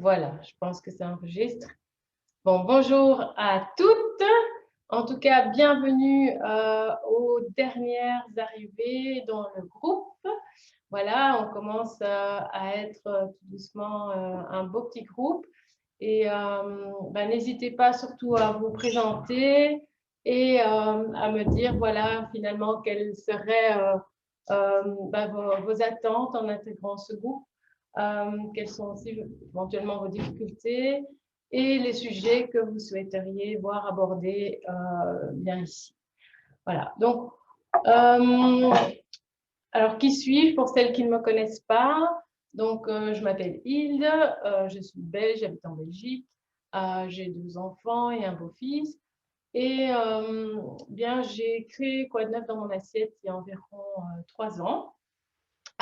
Voilà, je pense que ça enregistre. Bon, bonjour à toutes. En tout cas, bienvenue aux dernières arrivées dans le groupe. Voilà, on commence à être tout doucement un beau petit groupe. Et n'hésitez pas surtout à vous présenter et à me dire, voilà, finalement, quelles seraient vos attentes en intégrant ce groupe. Quelles sont aussi éventuellement vos difficultés et les sujets que vous souhaiteriez voir abordés bien ici. Voilà, donc, alors qui suis-je pour celles qui ne me connaissent pas? Donc, je m'appelle Hilde, je suis belge, j'habite en Belgique, j'ai 2 enfants et un beau-fils. Et bien, j'ai créé Quoi de neuf dans mon assiette il y a environ 3 ans,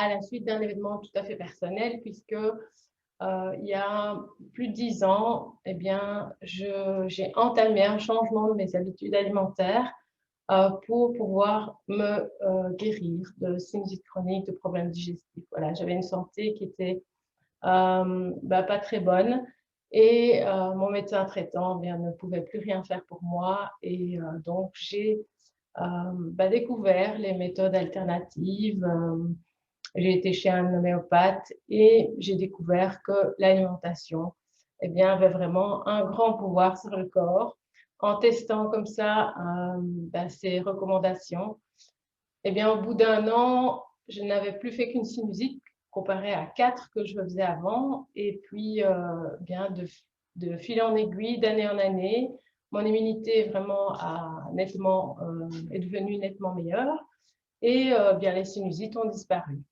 à la suite d'un événement tout à fait personnel, puisque il y a plus de 10 ans, eh bien, j'ai entamé un changement de mes habitudes alimentaires pour pouvoir me guérir de sinusite chronique, de problèmes digestifs. Voilà, j'avais une santé qui était pas très bonne et mon médecin traitant ne pouvait plus rien faire pour moi et donc j'ai découvert les méthodes alternatives. J'ai été chez un homéopathe et j'ai découvert que l'alimentation avait vraiment un grand pouvoir sur le corps. En testant comme ça ces recommandations, au bout d'un an, je n'avais plus fait qu'une sinusite comparée à 4 que je faisais avant. Et puis, de fil en aiguille, d'année en année, mon immunité vraiment est devenue nettement meilleure. Et les sinusites ont disparu.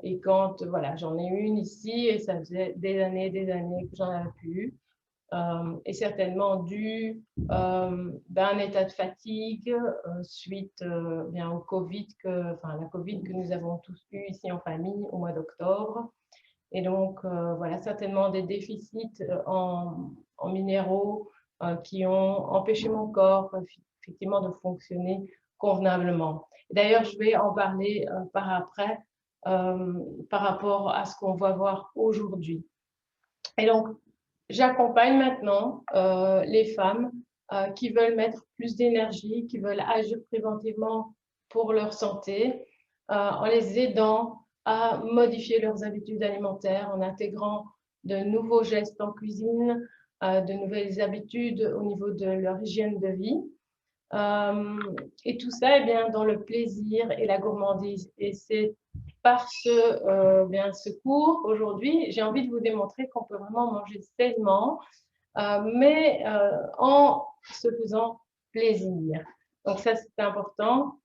Et quand, voilà, j'en ai une ici et ça faisait des années que j'en avais plus. Et certainement dû à un état de fatigue suite au Covid, la Covid que nous avons tous eu ici en famille au mois d'octobre. Et donc, voilà, certainement des déficits en minéraux qui ont empêché mon corps effectivement de fonctionner convenablement. D'ailleurs, je vais en parler par après par rapport à ce qu'on va voir aujourd'hui. Et donc, j'accompagne maintenant les femmes qui veulent mettre plus d'énergie, qui veulent agir préventivement pour leur santé, en les aidant à modifier leurs habitudes alimentaires, en intégrant de nouveaux gestes en cuisine, de nouvelles habitudes au niveau de leur hygiène de vie. Et tout ça, dans le plaisir et la gourmandise. Et c'est par ce cours aujourd'hui, j'ai envie de vous démontrer qu'on peut vraiment manger sainement, mais en se faisant plaisir. Donc ça, c'est important.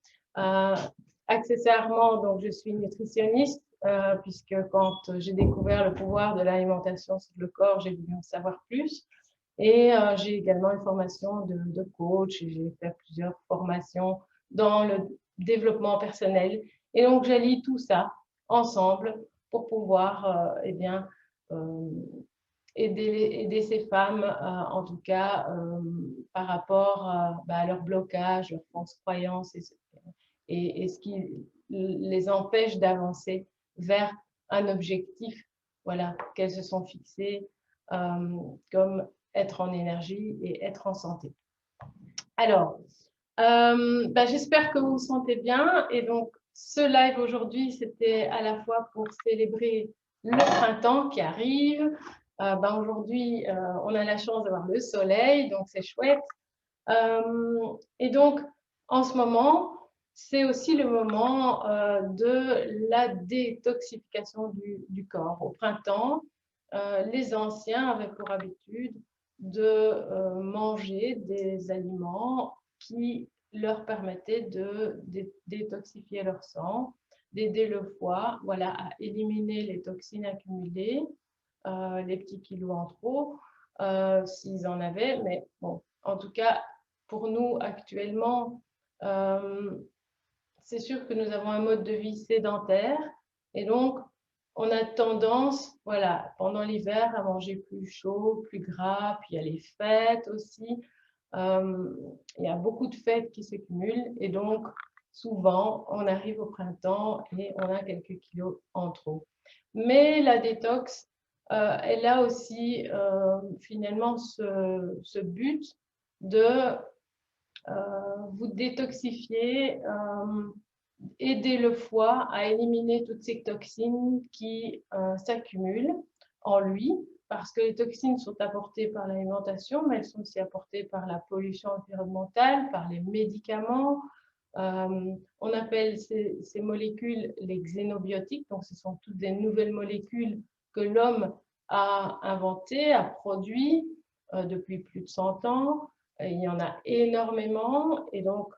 Accessoirement, donc je suis nutritionniste, puisque quand j'ai découvert le pouvoir de l'alimentation sur le corps, j'ai voulu en savoir plus. Et j'ai également une formation de coach et j'ai fait plusieurs formations dans le développement personnel. Et donc, j'allie tout ça ensemble pour pouvoir aider ces femmes, en tout cas, par rapport à leur blocage, leurs fausses croyances et ce qui les empêche d'avancer vers un objectif, voilà, qu'elles se sont fixées, comme être en énergie et être en santé. Alors, j'espère que vous vous sentez bien. Et donc, ce live aujourd'hui, c'était à la fois pour célébrer le printemps qui arrive. Aujourd'hui, on a la chance d'avoir le soleil, donc c'est chouette. Et donc, en ce moment, c'est aussi le moment de la détoxification du corps. Au printemps, les anciens avaient pour habitude de manger des aliments qui leur permettaient de détoxifier leur sang, d'aider le foie, voilà, à éliminer les toxines accumulées, les petits kilos en trop, s'ils en avaient. Mais bon, en tout cas, pour nous actuellement, c'est sûr que nous avons un mode de vie sédentaire et donc on a tendance, voilà, pendant l'hiver à manger plus chaud, plus gras, puis il y a les fêtes aussi. Il y a beaucoup de fêtes qui se cumulent et donc souvent on arrive au printemps et on a quelques kilos en trop. Mais la détox, elle a aussi finalement ce but de vous détoxifier, aider le foie à éliminer toutes ces toxines qui s'accumulent en lui, parce que les toxines sont apportées par l'alimentation, mais elles sont aussi apportées par la pollution environnementale, par les médicaments. On appelle ces molécules les xénobiotiques, donc ce sont toutes des nouvelles molécules que l'homme a inventées, a produites depuis plus de 100 ans. Il y en a énormément et donc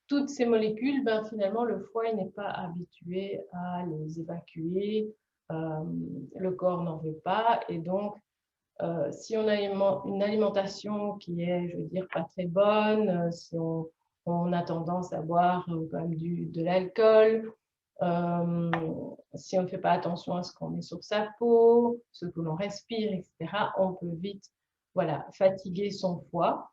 toutes ces molécules, ben, finalement, le foie n'est pas habitué à les évacuer, le corps n'en veut pas et donc si on a une alimentation qui est, je veux dire, pas très bonne, si on a tendance à boire quand même de l'alcool, si on ne fait pas attention à ce qu'on met sur sa peau, ce que l'on respire, etc., on peut vite voilà, fatiguer son foie.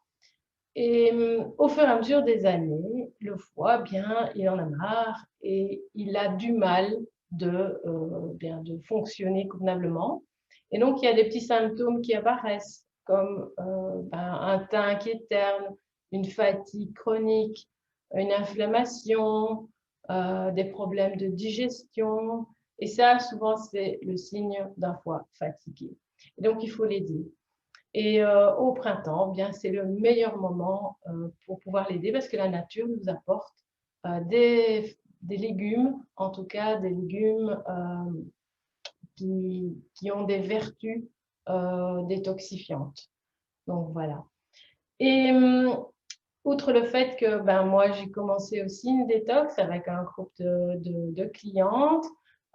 Et au fur et à mesure des années, le foie, bien, il en a marre et il a du mal bien, de fonctionner convenablement. Et donc, il y a des petits symptômes qui apparaissent, comme ben, un teint qui est terne, une fatigue chronique, une inflammation, des problèmes de digestion. Et ça, souvent, c'est le signe d'un foie fatigué. Et donc, il faut l'aider. Et au printemps, bien, c'est le meilleur moment pour pouvoir l'aider parce que la nature nous apporte des légumes, en tout cas des légumes qui ont des vertus détoxifiantes. Donc voilà. Et outre le fait que ben, moi, j'ai commencé aussi une détox avec un groupe de clientes,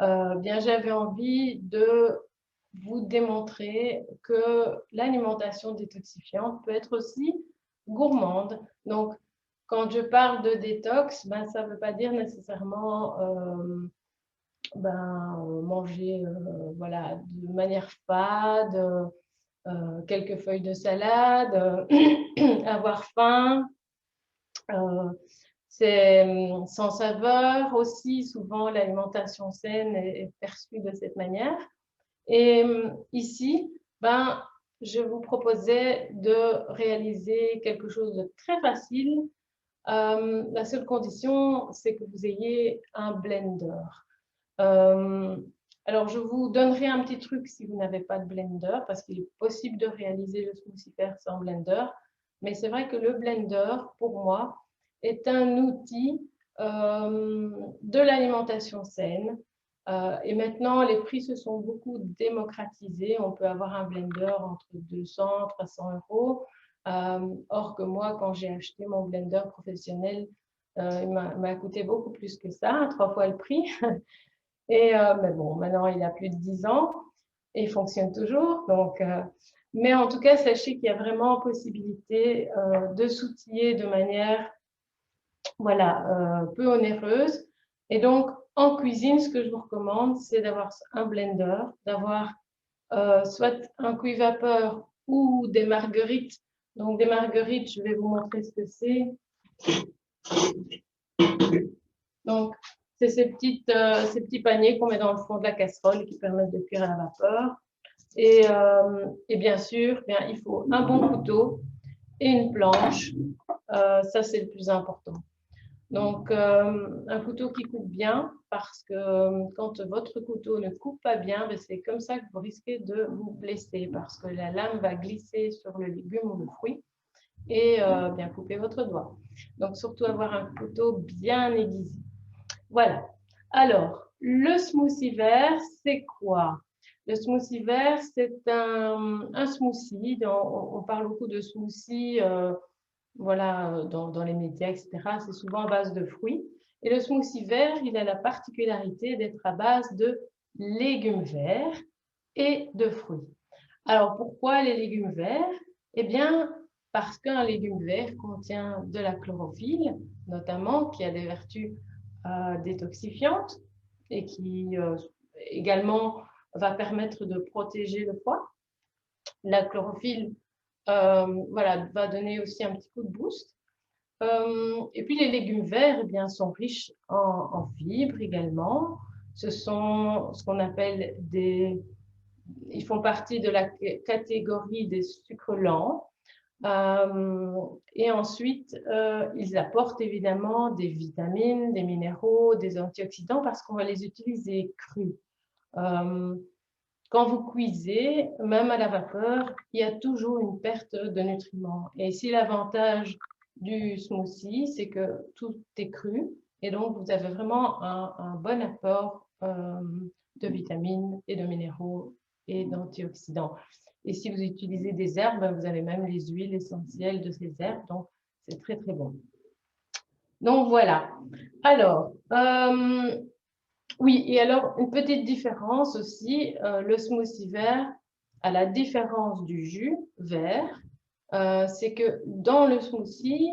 bien, j'avais envie de vous démontrer que l'alimentation détoxifiante peut être aussi gourmande. Donc, quand je parle de détox, ben, ça ne veut pas dire nécessairement manger voilà, de manière fade, quelques feuilles de salade, avoir faim. C'est sans saveur aussi, souvent l'alimentation saine est perçue de cette manière. Et ici, ben, je vous proposais de réaliser quelque chose de très facile. La seule condition, c'est que vous ayez un blender. Alors, je vous donnerai un petit truc si vous n'avez pas de blender, parce qu'il est possible de réaliser le smoothie vert sans blender. Mais c'est vrai que le blender, pour moi, est un outil de l'alimentation saine. Et maintenant, les prix se sont beaucoup démocratisés. On peut avoir un blender entre 200 et 300 euros. Or que moi, quand j'ai acheté mon blender professionnel, il m'a coûté beaucoup plus que ça, 3 fois le prix. Et mais bon, maintenant, il a plus de 10 ans et il fonctionne toujours. Donc, mais en tout cas, sachez qu'il y a vraiment possibilité de s'outiller de manière voilà, peu onéreuse. Et donc, en cuisine, ce que je vous recommande, c'est d'avoir un blender, d'avoir soit un cuit vapeur ou des marguerites. Donc, des marguerites, je vais vous montrer ce que c'est. Donc, c'est ces petits paniers qu'on met dans le fond de la casserole qui permettent de cuire à la vapeur. Et bien sûr, bien, il faut un bon couteau et une planche. Ça, c'est le plus important. Donc, un couteau qui coupe bien, parce que quand votre couteau ne coupe pas bien, c'est comme ça que vous risquez de vous blesser, parce que la lame va glisser sur le légume ou le fruit et bien couper votre doigt. Donc, surtout avoir un couteau bien aiguisé. Voilà. Alors, le smoothie vert, c'est quoi? Le smoothie vert, c'est un smoothie. On parle beaucoup de smoothie voilà, dans les médias, etc. C'est souvent à base de fruits. Et le smoothie vert, il a la particularité d'être à base de légumes verts et de fruits. Alors, pourquoi les légumes verts? Eh bien, parce qu'un légume vert contient de la chlorophylle, notamment, qui a des vertus détoxifiantes et qui également va permettre de protéger le foie. La chlorophylle voilà, va donner aussi un petit coup de boost. Et puis les légumes verts eh bien, sont riches en fibres également. Ce sont ce qu'on appelle ils font partie de la catégorie des sucres lents. Et ensuite, ils apportent évidemment des vitamines, des minéraux, des antioxydants parce qu'on va les utiliser crus. Quand vous cuisez, même à la vapeur, il y a toujours une perte de nutriments. Et ici, l'avantage du smoothie, c'est que tout est cru et donc vous avez vraiment un bon apport de vitamines et de minéraux et d'antioxydants. Et si vous utilisez des herbes, vous avez même les huiles essentielles de ces herbes, donc c'est très très bon. Donc voilà. Alors, oui, et alors une petite différence aussi, le smoothie vert, à la différence du jus vert, c'est que dans le smoothie,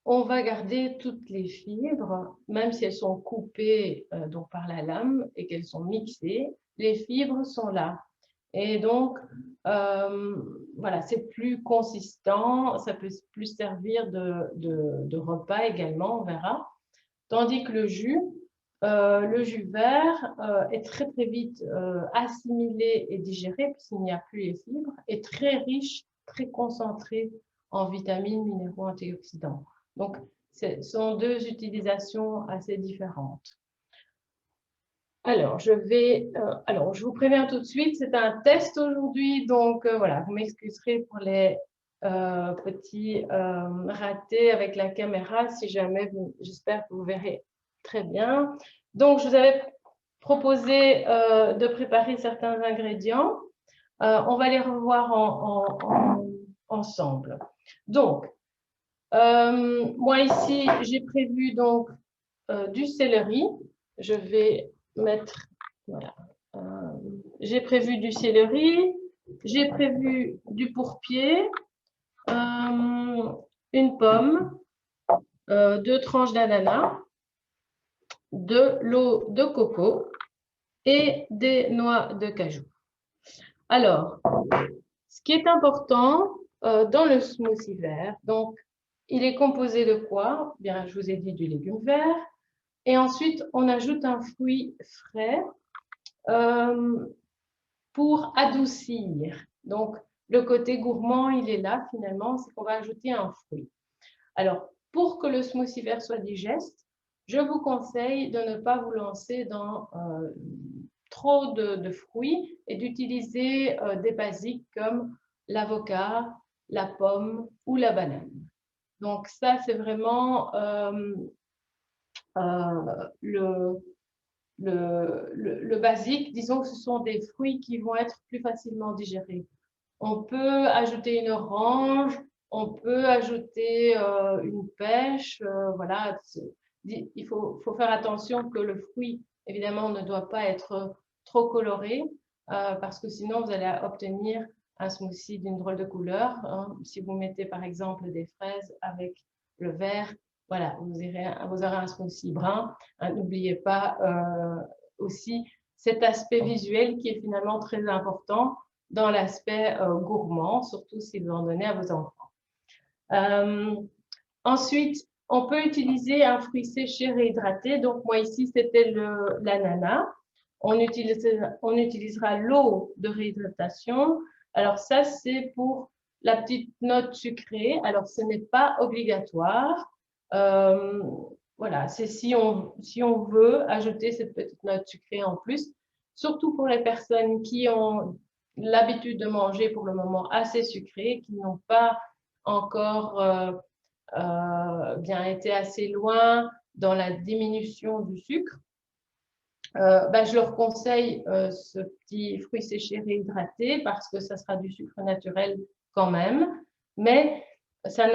on va garder toutes les fibres, même si elles sont coupées donc par la lame et qu'elles sont mixées, les fibres sont là. Et donc, voilà, c'est plus consistant, ça peut plus servir de repas également, on verra. Tandis que le jus vert est très très vite assimilé et digéré puisqu'il n'y a plus les fibres, et très riche, très concentré en vitamines, minéraux, antioxydants. Donc, ce sont deux utilisations assez différentes. Alors, je vous préviens tout de suite, c'est un test aujourd'hui, donc voilà, vous m'excuserez pour les petits ratés avec la caméra, si jamais, j'espère que vous verrez très bien. Donc, je vous avais proposé de préparer certains ingrédients. On va les revoir ensemble. Donc, moi ici, j'ai prévu donc du céleri. Je vais mettre, voilà. J'ai prévu du céleri, j'ai prévu du pourpier, une pomme, 2 tranches d'ananas, de l'eau de coco et des noix de cajou. Alors, ce qui est important dans le smoothie vert, donc il est composé de quoi? Bien, je vous ai dit du légume vert. Et ensuite, on ajoute un fruit frais pour adoucir. Donc, le côté gourmand, il est là finalement, c'est qu'on va ajouter un fruit. Alors, pour que le smoothie vert soit digeste, je vous conseille de ne pas vous lancer dans trop de fruits et d'utiliser des basiques comme l'avocat, la pomme ou la banane. Donc ça, c'est vraiment le basique. Disons que ce sont des fruits qui vont être plus facilement digérés. On peut ajouter une orange, on peut ajouter une pêche, voilà. Il faut faire attention que le fruit, évidemment, ne doit pas être trop coloré, parce que sinon, vous allez obtenir un smoothie d'une drôle de couleur. Hein. Si vous mettez, par exemple, des fraises avec le vert, voilà, vous aurez un smoothie brun. Hein, n'oubliez pas aussi cet aspect visuel qui est finalement très important dans l'aspect gourmand, surtout si vous en donnez à vos enfants. Ensuite, on peut utiliser un fruit séché réhydraté. Donc, moi ici, c'était l'ananas. On utilisera l'eau de réhydratation. Alors, ça, c'est pour la petite note sucrée. Alors, ce n'est pas obligatoire. Voilà, c'est si on veut ajouter cette petite note sucrée en plus, surtout pour les personnes qui ont l'habitude de manger pour le moment assez sucré, qui n'ont pas encore bien été assez loin dans la diminution du sucre. Je leur conseille ce petit fruit séché réhydraté parce que ça sera du sucre naturel quand même, mais ça ne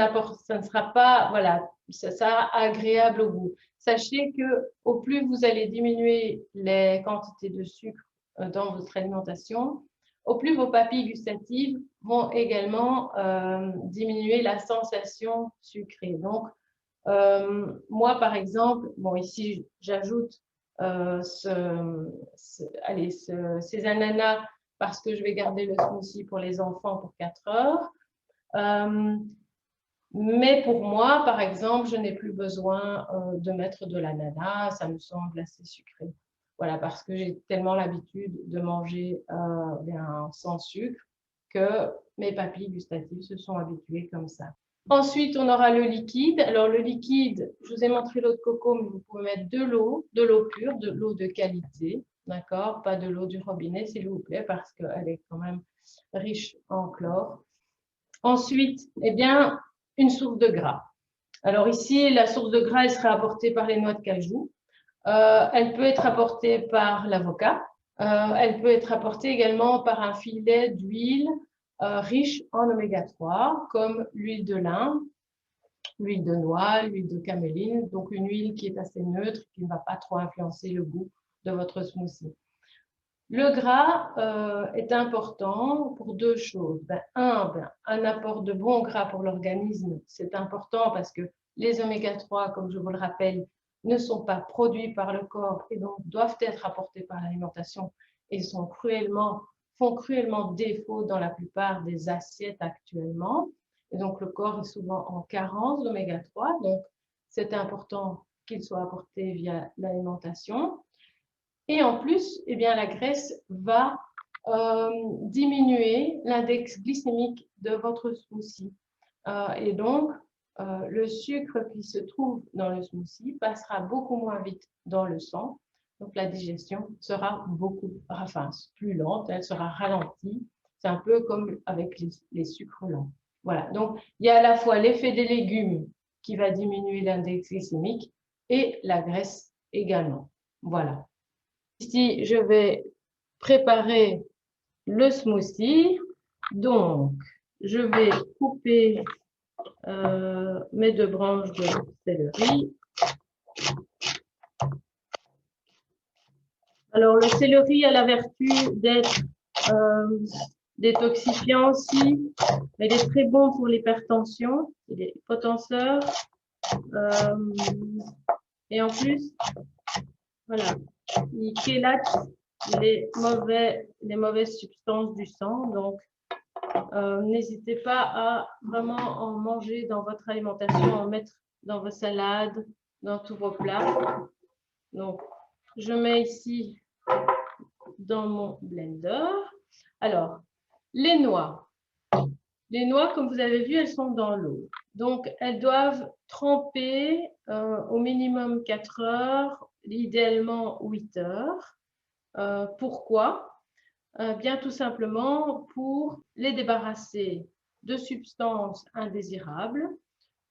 sera pas, voilà, ça sera agréable au goût. Sachez que au plus vous allez diminuer les quantités de sucre dans votre alimentation, au plus vos papilles gustatives vont également diminuer la sensation sucrée. Donc, moi, par exemple, bon, ici, j'ajoute ces ananas parce que je vais garder le smoothie pour les enfants pour 4 heures. Mais pour moi, par exemple, je n'ai plus besoin de mettre de l'ananas, ça me semble assez sucré. Voilà, parce que j'ai tellement l'habitude de manger sans sucre que mes papilles gustatives se sont habituées comme ça. Ensuite, on aura le liquide. Alors, le liquide, je vous ai montré l'eau de coco, mais vous pouvez mettre de l'eau pure, de l'eau de qualité, d'accord? Pas de l'eau du robinet, s'il vous plaît, parce qu'elle est quand même riche en chlore. Ensuite, eh bien, une source de gras. Alors ici, la source de gras, elle serait apportée par les noix de cajou. Elle peut être apportée par l'avocat. Elle peut être apportée également par un filet d'huile riche en oméga 3, comme l'huile de lin, l'huile de noix, l'huile de caméline, donc une huile qui est assez neutre, qui ne va pas trop influencer le goût de votre smoothie. Le gras est important pour deux choses. Un apport de bon gras pour l'organisme, c'est important parce que les oméga 3, comme je vous le rappelle, ne sont pas produits par le corps et donc doivent être apportés par l'alimentation et font cruellement défaut dans la plupart des assiettes actuellement. Et donc le corps est souvent en carence d'oméga 3, donc c'est important qu'ils soient apportés via l'alimentation. Et en plus, eh bien, la graisse va diminuer l'index glycémique de votre smoothie. Et donc, le sucre qui se trouve dans le smoothie passera beaucoup moins vite dans le sang. Donc, la digestion sera plus lente, elle sera ralentie. C'est un peu comme avec les sucres lents. Voilà, donc il y a à la fois l'effet des légumes qui va diminuer l'index glycémique et la graisse également. Voilà. Ici, je vais préparer le smoothie. Donc, je vais couper mes deux branches de céleri. Alors, le céleri a la vertu d'être détoxifiant aussi. Il est très bon pour l'hypertension. Il est potentieur. Et en plus, voilà, il chélate les mauvaises substances du sang. Donc, n'hésitez pas à vraiment en manger dans votre alimentation, en mettre dans vos salades, dans tous vos plats. Donc, je mets ici dans mon blender. Alors, les noix. Les noix, comme vous avez vu, elles sont dans l'eau. Donc, elles doivent tremper au minimum 4 heures, idéalement 8 heures. Pourquoi? Bien tout simplement pour les débarrasser de substances indésirables,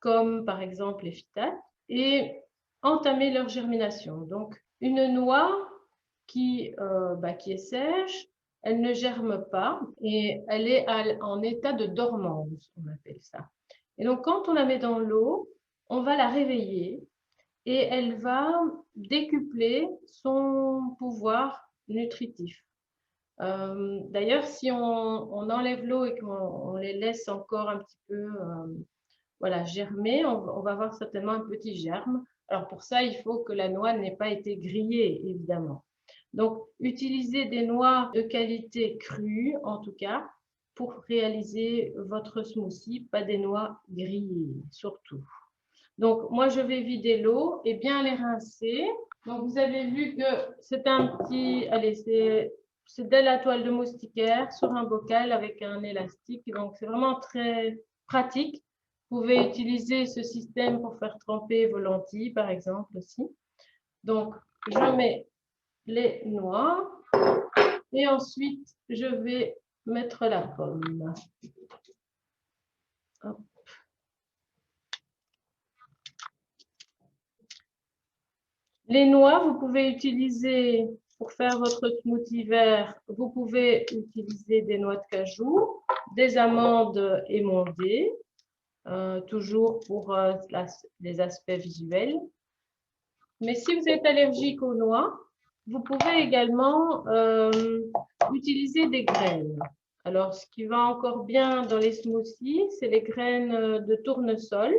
comme par exemple les phytates, et entamer leur germination. Donc, une noix qui est sèche, elle ne germe pas et elle est en état de dormance, on appelle ça. Et donc, quand on la met dans l'eau, on va la réveiller et elle va décupler son pouvoir nutritif. D'ailleurs, si on enlève l'eau et qu'on les laisse encore un petit peu germer, on va avoir certainement un petit germe. Alors pour ça, il faut que la noix n'ait pas été grillée, évidemment. Donc, utilisez des noix de qualité crue, en tout cas, pour réaliser votre smoothie, pas des noix grillées, surtout. Donc, moi, je vais vider l'eau et bien les rincer. Donc, vous avez vu que c'est un petit... Allez, c'est de la toile de moustiquaire sur un bocal avec un élastique. Donc, c'est vraiment très pratique. Vous pouvez utiliser ce système pour faire tremper vos lentilles, par exemple, aussi. Donc, je mets les noix et ensuite, je vais mettre la pomme. Hop. Les noix, vous pouvez utiliser pour faire votre smoothie vert, vous pouvez utiliser des noix de cajou, des amandes émondées, toujours pour les aspects visuels. Mais si vous êtes allergique aux noix, vous pouvez également utiliser des graines. Alors, ce qui va encore bien dans les smoothies, c'est les graines de tournesol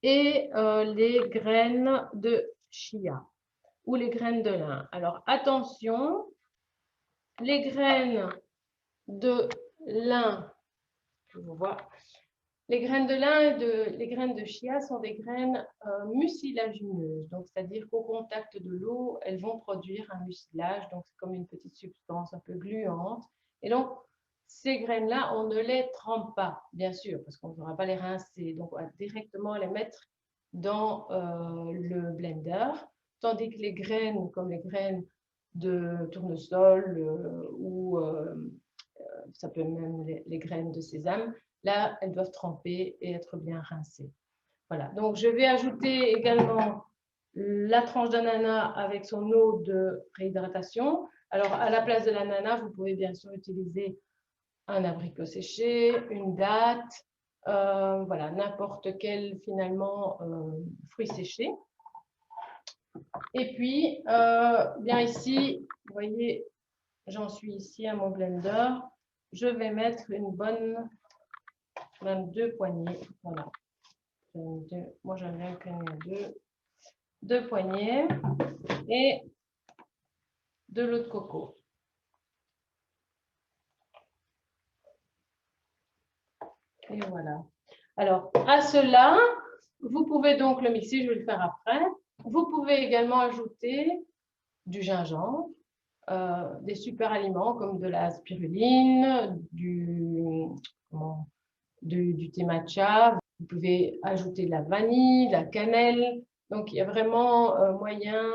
et les graines de chia ou les graines de lin. Alors, attention, les graines de lin, je vous vois, Les graines de lin et les graines de chia sont des graines mucilagineuses. Donc, c'est-à-dire qu'au contact de l'eau, elles vont produire un mucilage. Donc, c'est comme une petite substance un peu gluante. Et donc, ces graines-là, on ne les trempe pas, bien sûr, parce qu'on ne pourra pas les rincer. Donc, on va directement les mettre dans le blender. Tandis que les graines, comme les graines de tournesol ou ça peut même les graines de sésame, là, elles doivent tremper et être bien rincées. Voilà, donc je vais ajouter également la tranche d'ananas avec son eau de réhydratation. Alors, à la place de l'ananas, vous pouvez bien sûr utiliser un abricot séché, une date, voilà, n'importe quel finalement fruit séché. Et puis, bien ici, vous voyez, j'en suis ici à mon blender. Je vais mettre une bonne, même 2 poignées. Voilà. Moi, j'aime bien qu'il y ait 2 poignées et de l'eau de coco. Et voilà. Alors, à cela, vous pouvez donc le mixer, je vais le faire après. Vous pouvez également ajouter du gingembre, des super aliments comme de la spiruline, du thé matcha. Vous pouvez ajouter de la vanille, de la cannelle. Donc, il y a vraiment moyen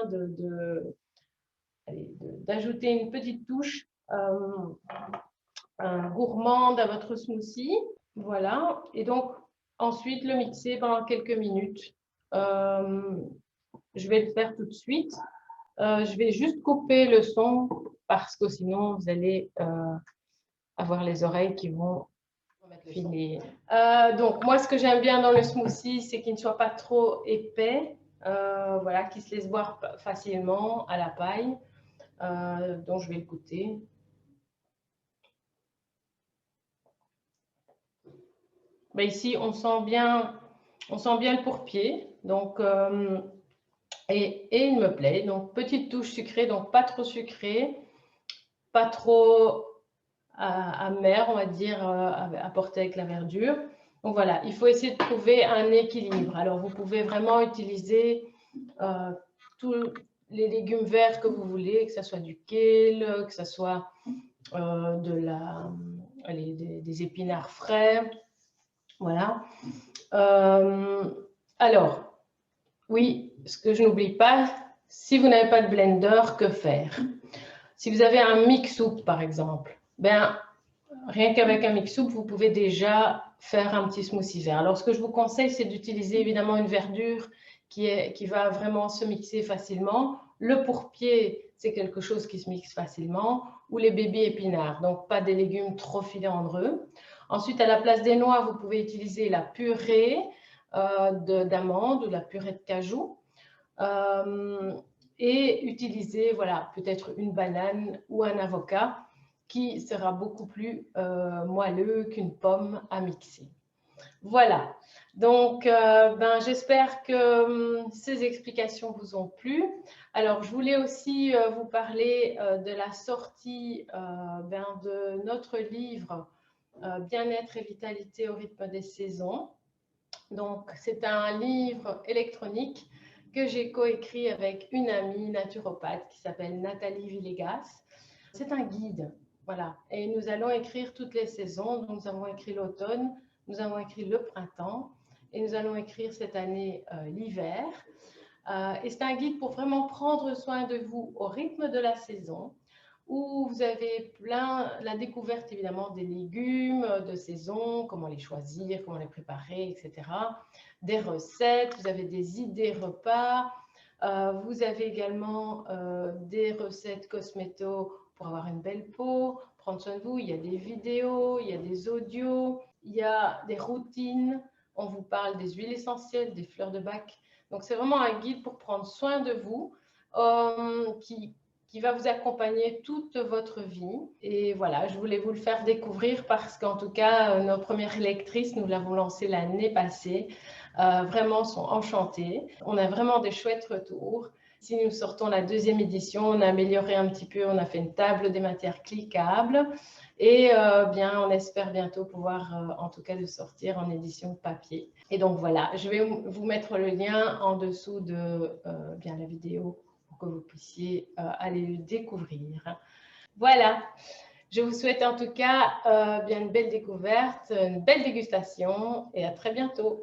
d'ajouter une petite touche gourmande à votre smoothie. Voilà. Et donc, ensuite, le mixer pendant quelques minutes. Je vais le faire tout de suite. Je vais juste couper le son parce que sinon, vous allez avoir les oreilles qui vont filer. Donc, moi, ce que j'aime bien dans le smoothie, c'est qu'il ne soit pas trop épais, voilà, qu'il se laisse boire facilement à la paille. Donc, je vais le goûter. Ben, ici, on sent bien le pourpier. Donc, et il me plaît. Donc, petite touche sucrée, donc pas trop sucrée, pas trop amer, on va dire, apporté avec la verdure. Donc voilà, il faut essayer de trouver un équilibre. Alors, vous pouvez vraiment utiliser tous les légumes verts que vous voulez, que ce soit du kale, que ce soit des épinards frais. Voilà. Alors, oui, ce que je n'oublie pas, si vous n'avez pas de blender, que faire? Si vous avez un mix-soup, par exemple, ben, rien qu'avec un mix-soup, vous pouvez déjà faire un petit smoothie vert. Alors, ce que je vous conseille, c'est d'utiliser évidemment une verdure qui va vraiment se mixer facilement. Le pourpier, c'est quelque chose qui se mixe facilement, ou les baby épinards, donc pas des légumes trop filandreux. Ensuite, à la place des noix, vous pouvez utiliser la purée d'amandes ou la purée de cajou. Et utiliser, voilà, peut-être une banane ou un avocat qui sera beaucoup plus moelleux qu'une pomme à mixer. Voilà, donc j'espère que ces explications vous ont plu. Alors, je voulais aussi vous parler de la sortie de notre livre Bien-être et vitalité au rythme des saisons. Donc, c'est un livre électronique que j'ai coécrit avec une amie naturopathe qui s'appelle Nathalie Villegas. C'est un guide, voilà. Et nous allons écrire toutes les saisons. Donc, nous avons écrit l'automne, nous avons écrit le printemps et nous allons écrire cette année l'hiver. Et c'est un guide pour vraiment prendre soin de vous au rythme de la saison, où vous avez la découverte évidemment des légumes de saison, comment les choisir, comment les préparer, etc. Des recettes, vous avez des idées repas, vous avez également des recettes cosméto pour avoir une belle peau, prendre soin de vous. Il y a des vidéos, il y a des audios, il y a des routines. On vous parle des huiles essentielles, des fleurs de bac. Donc, c'est vraiment un guide pour prendre soin de vous qui va vous accompagner toute votre vie. Et voilà, je voulais vous le faire découvrir parce qu'en tout cas, nos premières lectrices, nous l'avons lancé l'année passée, vraiment sont enchantées. On a vraiment des chouettes retours. Si nous sortons la 2e édition, on a amélioré un petit peu, on a fait une table des matières cliquables. Et bien, on espère bientôt pouvoir, en tout cas, le sortir en édition papier. Et donc voilà, je vais vous mettre le lien en dessous de bien la vidéo pour que vous puissiez aller le découvrir. Voilà, je vous souhaite en tout cas bien une belle découverte, une belle dégustation et à très bientôt.